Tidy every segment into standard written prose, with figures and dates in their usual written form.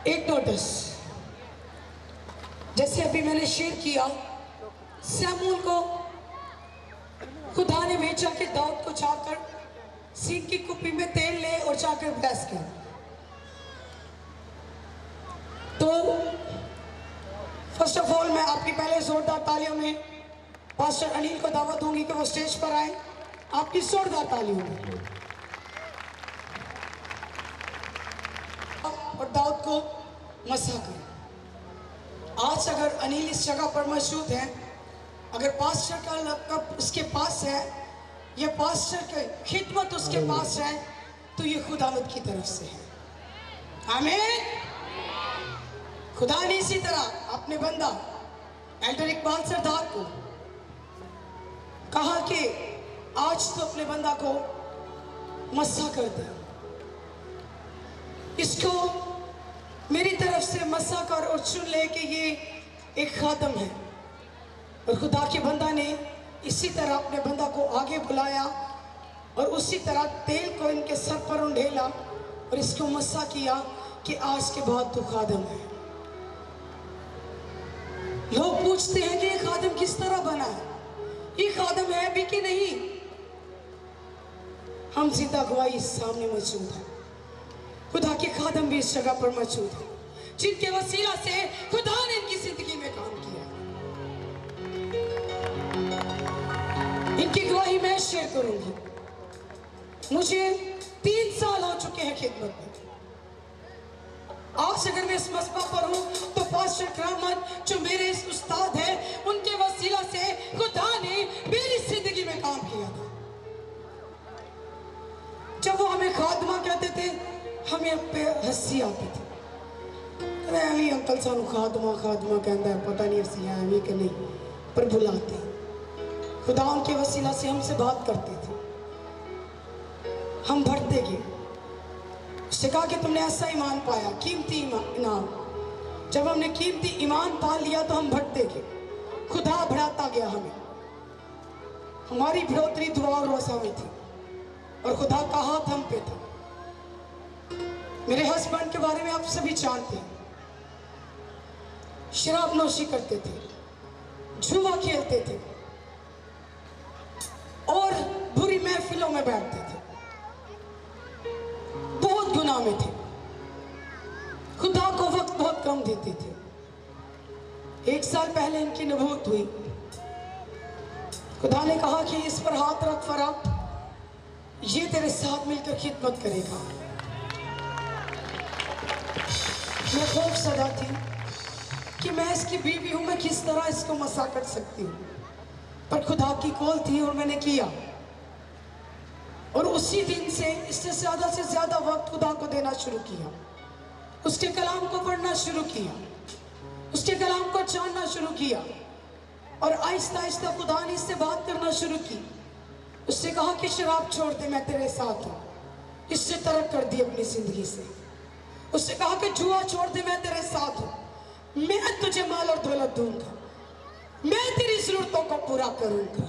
एक नोटिस, जैसे अभी मैंने शेयर किया, सैमुअल को खुदा ने भेजा कि दाऊद को जाकर सींग की कुप्पी में तेल ले और जाकर ब्लेस कर। तो फर्स्ट ऑफ ऑल मैं आपकी पहले जोरदार तालियों में पास्टर अनिल को दावत दूंगी कि वो स्टेज पर आए। आपकी जोरदार तालियों में और दाऊद को मसा करें। आज अगर अनिल इस जगह पर मौजूद है, अगर पास्टर का लक़ब उसके पास है या पास्टर की खिदमत उसके पास है, तो ये खुदावंद की तरफ से है। आमीन। खुदा ने इसी तरह अपने बंदा एल्डर इकबाल सरदार को कहा कि आज तो अपने बंदा को मसा कर दे, इसको मेरी तरफ से मसा कर और चुन ले कि ये एक खादम है। और खुदा के बंदा ने इसी तरह अपने बंदा को आगे बुलाया और उसी तरह तेल को इनके सर पर उंडेला और इसको मसा किया कि आज के बाद तो खादम है। लोग पूछते हैं कि ये खादम किस तरह बना है, ये खादम है भी कि नहीं। हम जिंदा गवाही सामने मौजूद है, खुदा के खादम भी इस जगह पर मौजूद है, जिनके वसीला से खुदा ने इनकी जिंदगी में काम किया। इनकी गवाही मैं शेयर करूंगी। मुझे 3 साल हो चुके हैं खिदमत में। आज अगर मैं इस मसबा पर हूं तो पास्टर करामत जो मेरे इस उस्ताद हैं, उनके वसीला से खुदा ने मेरी जिंदगी में काम किया था। जब वो हमें खादमा कहते थे, हमें पे हंसी आती थी। अरे अंकल सानू खादमा खादमा कहता है, पता नहीं हंसी है कि नहीं, पर बुलाते खुदा उनके वसीला से हमसे बात करते थे। हम बढ़ते गए। उससे कहा कि तुमने ऐसा ईमान पाया, कीमती इनाम। जब हमने कीमती ईमान पा लिया तो हम बढ़ते गए। खुदा बढ़ाता गया हमें। हमारी बढ़ोतरी दुआ और वसा में थी और खुदा का हाथ हम पे था। मेरे हस्बैंड के बारे में आप सभी जानते हैं, शराब नोशी करते थे, जुआ खेलते थे और बुरी महफिलों में बैठते थे, बहुत गुनाह में थे, खुदा को वक्त बहुत कम देते थे। 1 साल पहले इनकी नबूवत हुई। खुदा ने कहा कि इस पर हाथ रख फरा, ये तेरे साथ मिलकर खिदमत करेगा। मैं खूब सदा थी कि मैं इसकी बीवी हूं, मैं किस तरह इसको मसा कर सकती हूँ, पर खुदा की कॉल थी और मैंने किया। और उसी दिन से इससे ज़्यादा से ज़्यादा वक्त खुदा को देना शुरू किया, उसके कलाम को पढ़ना शुरू किया, उसके कलाम को जानना शुरू किया। और आहिस्ता आहिस्ता खुदा ने इससे बात करना शुरू की। उससे कहा कि शराब छोड़ दे, मैं तेरे साथ हूँ। इससे तरक कर दी अपनी जिंदगी से। उससे कहा कि जुआ छोड़ दे, मैं तेरे साथ हूँ, मैं तुझे माल और दौलत दूंगा, मैं तेरी जरूरतों को पूरा करूंगा।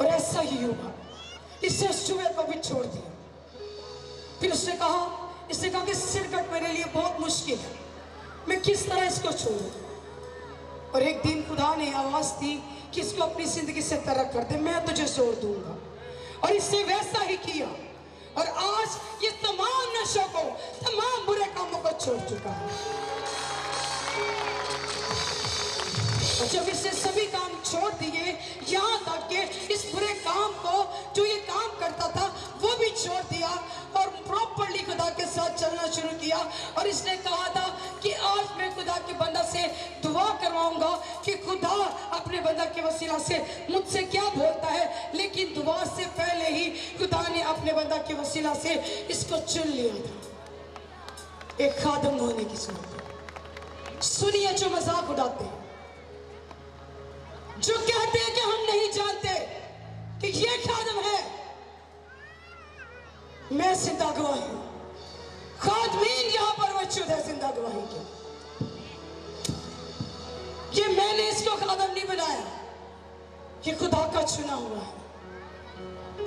और ऐसा ही हुआ। इससे उस जुए को भी छोड़ दिया। फिर उसने कहा कि सिरकट मेरे लिए बहुत मुश्किल है, मैं किस तरह इसको छोड़ूं। और एक दिन खुदा ने आवाज दी कि इसको अपनी जिंदगी से तरक कर दे, मैं तुझे छोड़ दूंगा। और इसने वैसा ही किया और आज ये तमाम नशों को, तमाम बुरे कामों को छोड़ चुका है। और जब इसने सभी काम छोड़ दिए, यहाँ तक कि इस बुरे काम को जो ये काम करता था वो भी छोड़ दिया और प्रॉपरली खुदा के साथ चलना शुरू किया। और इसने कहा था कि आज मैं खुदा के बंदा से दुआ करवाऊंगा कि खुदा अपने बंदा के वसीला से मुझसे क्या बोलता है। लेकिन दुआ से पहले ही खुदा ने अपने बंदा के वसीला से इसको चुन लिया था एक खादम होने की सूरत। सुनिए जो मजाक उड़ाते हैं, जो कहते हैं कि हम नहीं जानते कि ये खादम है, मैं जिंदा गवाही हूं। खादमीन यहां पर मौजूद है जिंदा गवाही के। ये मैंने इसको खादम नहीं बनाया, ये खुदा का चुना हुआ है,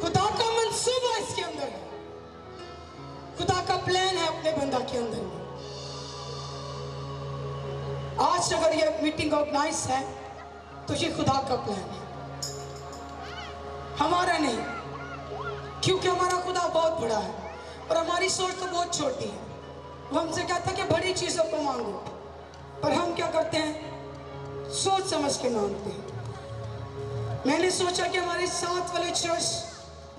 खुदा का मंसूबा इसके अंदर है, खुदा का प्लान है अपने बंदा के अंदर में। आज अगर ये मीटिंग ऑर्गेनाइज है तो ये खुदा का प्लान है, हमारा नहीं, क्योंकि हमारा खुदा बहुत बड़ा है और हमारी सोच तो बहुत छोटी है। वो हमसे कहता है कि बड़ी चीज़ों को मांगो, पर हम क्या करते हैं, सोच समझ के मांगते हैं। मैंने सोचा कि हमारे साथ वाले चर्च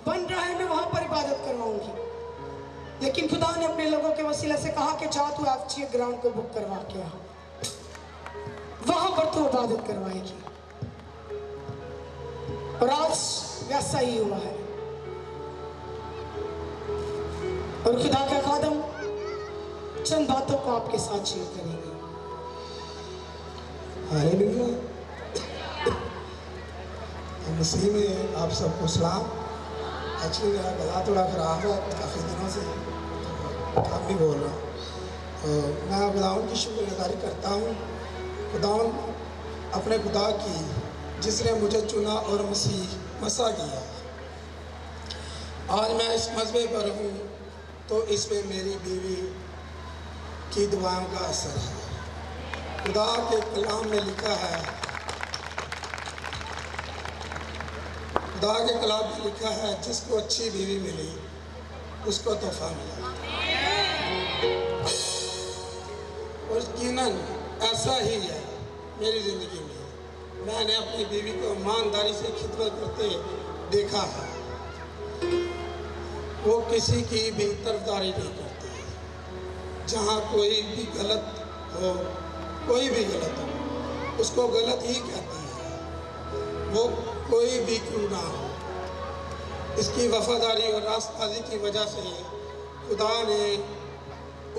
बन रहा है, मैं वहाँ पर इबादत करवाऊंगी, लेकिन खुदा ने अपने लोगों के वसीले से कहा कि जा तू एफजीए ग्राउंड को बुक करवा के आ, वहाँ पर तू इबादत करवाएगी। और आज वैसा ही हुआ है। और खुदा का खादम चंद बातों को आपके साथ शेयर करेंगे। हालेलुया। मसीह में आप सबको सलाम। एक्चुअली मेरा गला थोड़ा ख़राब है काफ़ी दिनों से, अब भी बोल रहा हूँ। मैं खुदावंद की शुक्रगुजारी करता हूँ, खुदावंद अपने खुदा की जिसने मुझे चुना और मसा किया। आज मैं इस मज़बे पर हूँ तो इस पे मेरी बीवी की दुआओं का असर है। खुदा के कलाम में लिखा है, खुदा के कलाम में लिखा है, जिसको अच्छी बीवी मिली उसको तोहफा मिला। और यकीनन ऐसा ही है मेरी ज़िंदगी में। मैंने अपनी बीवी को ईमानदारी से खिदमत करते देखा है। वो किसी की भी तरफदारी नहीं करती। जहाँ कोई भी गलत हो, कोई भी गलत हो, उसको गलत ही कहती है, वो कोई भी क्यों ना हो। इसकी वफादारी और रास्तबाजी की वजह से खुदा ने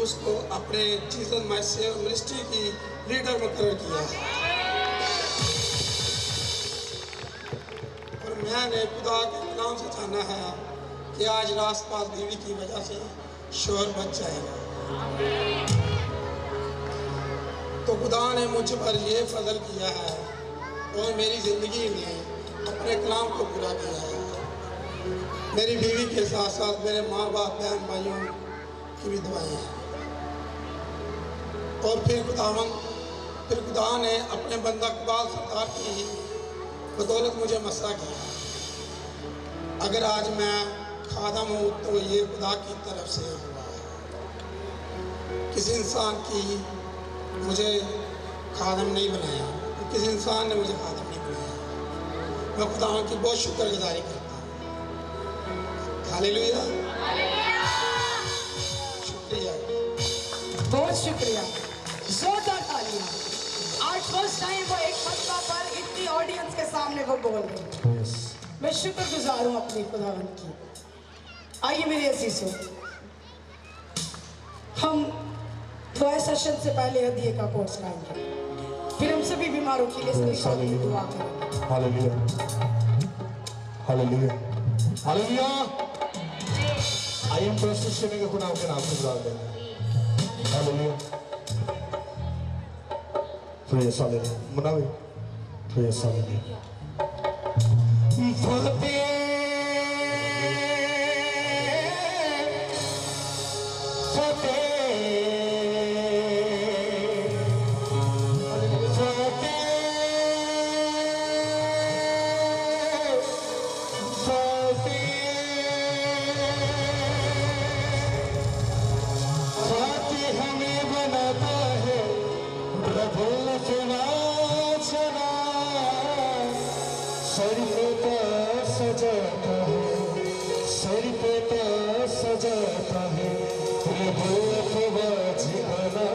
उसको अपने जीसस मैसेज मिनिस्ट्री की लीडर मुकर्रर किया है। और मैंने खुदा के कलाम से जाना है कि आज रास्तबाज बीवी की वजह से शोर बच जाएगा। तो खुदा ने मुझ पर यह फजल किया है और मेरी ज़िंदगी में अपने कलाम को पूरा किया है। मेरी बीवी के साथ साथ मेरे माँ बाप बहन भाइयों की भी दुआएं हैं। और फिर खुदा ने अपने बंदा इकबाल सरकार की बदौलत मुझे मसा किया। अगर आज मैं खादम हूँ तो ये खुदा की तरफ से हुआ है। किसी इंसान की मुझे खादम नहीं बनाया, किसी इंसान ने मुझे खादम नहीं बनाया। मैं खुदा की बहुत शुक्रगुजारी करता हूँ। हालेलुया, शुक्रिया, बहुत शुक्रिया, जोरदार तालियां। आज फर्स्ट टाइम वो एक मौका पर इतनी ऑडियंस के सामने वो बोल रहे हैं। मैं शुक्रगुजार हूँ अपने खुदावंद की। आइए मेरे अजीजों, हम दुआ सेशन से पहले हदिये का कोर्स गाएंगे, फिर हम सभी बीमारों के लिए दुआ करेंगे। Hallelujah, hallelujah, hallelujah. आइए हम प्रस्तुत करने के खुदा के नाम से बुला देंगे। Hallelujah, praise hallelujah. मनावे प्रेज़ हालेलुया। सजाता है प्रभु जीवना।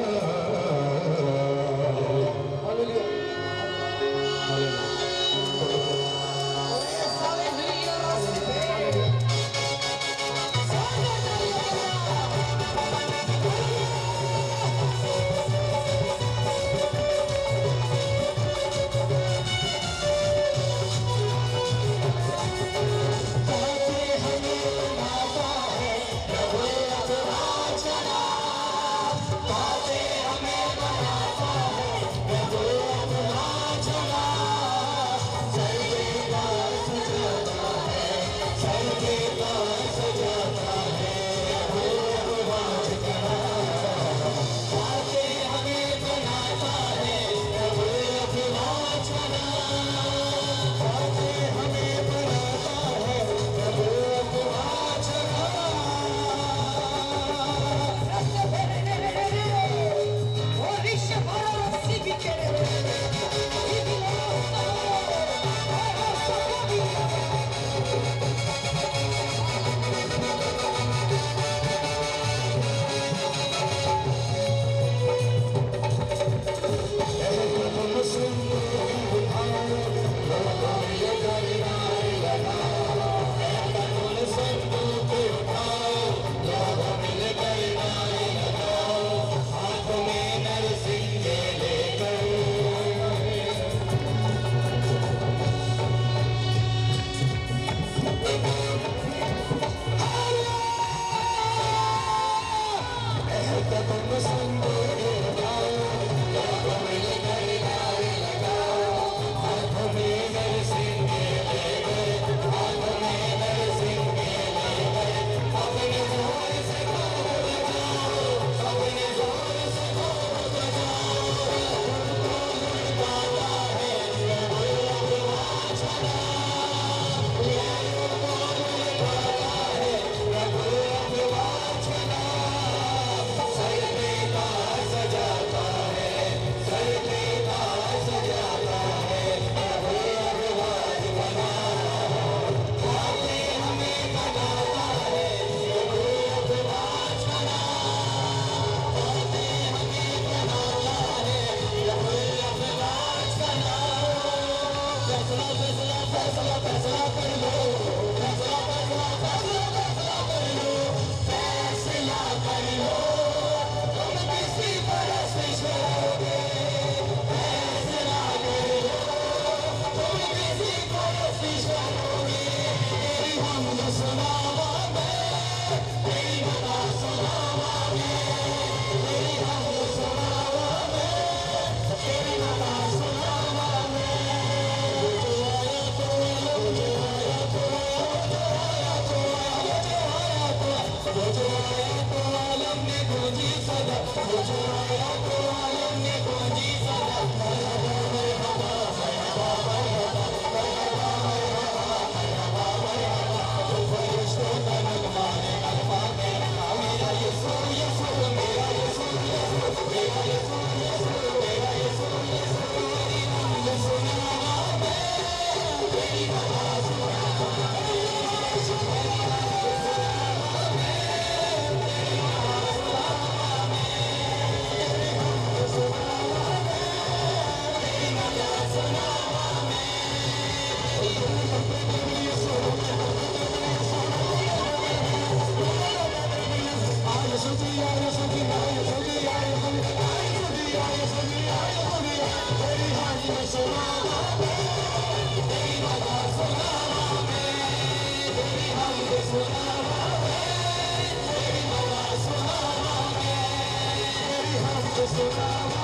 सुना